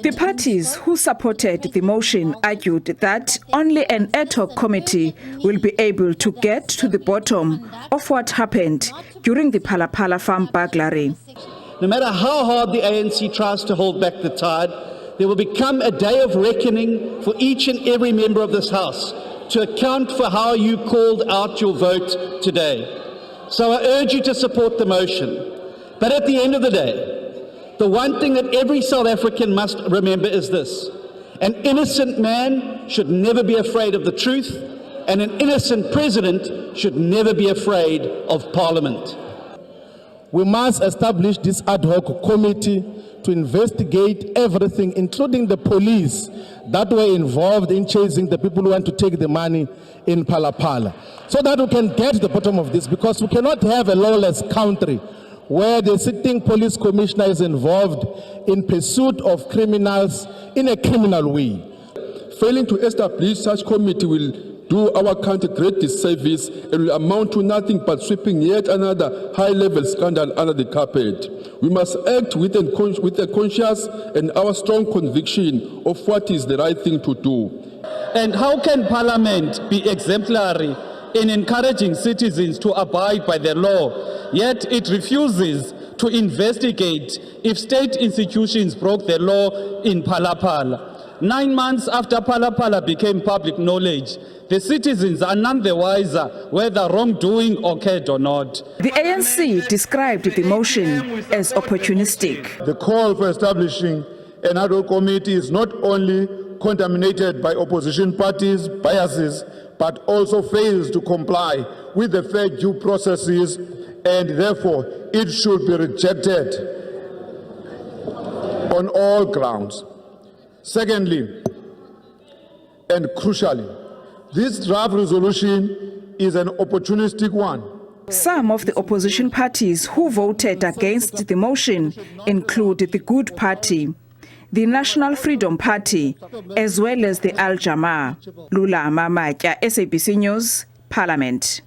The parties who supported the motion argued that only an ad-hoc committee will be able to get to the bottom of what happened during the Phala Phala farm burglary. No matter how hard the ANC tries to hold back the tide, there will become a day of reckoning for each and every member of this House to account for how you called out your vote today. So I urge you to support the motion. But at the end of the day, the one thing that every South African must remember is this: an innocent man should never be afraid of the truth, and an innocent president should never be afraid of Parliament. We must establish this ad hoc committee to investigate everything, including the police that were involved in chasing the people who want to take the money in Phala Phala, so that we can get to the bottom of this, because we cannot have a lawless country where the sitting police commissioner is involved in pursuit of criminals in a criminal way. Failing to establish such committee will do our country great disservice and will amount to nothing but sweeping yet another high-level scandal under the carpet. We must act with a conscience and our strong conviction of what is the right thing to do. And how can Parliament be exemplary in encouraging citizens to abide by the law, yet it refuses to investigate if state institutions broke the law in Phala Phala? 9 months after Phala Phala became public knowledge, the citizens are none the wiser whether wrongdoing occurred or not. The ANC described the motion as opportunistic. The call for establishing an ad hoc committee is not only contaminated by opposition parties' biases, but also fails to comply with the fair due processes, and therefore it should be rejected on all grounds. Secondly, and crucially, this draft resolution is an opportunistic one. Some of the opposition parties who voted against the motion include the Good Party, the National Freedom Party, as well as the Al Jamaa. Lula Mamatya, SABC News, Parliament.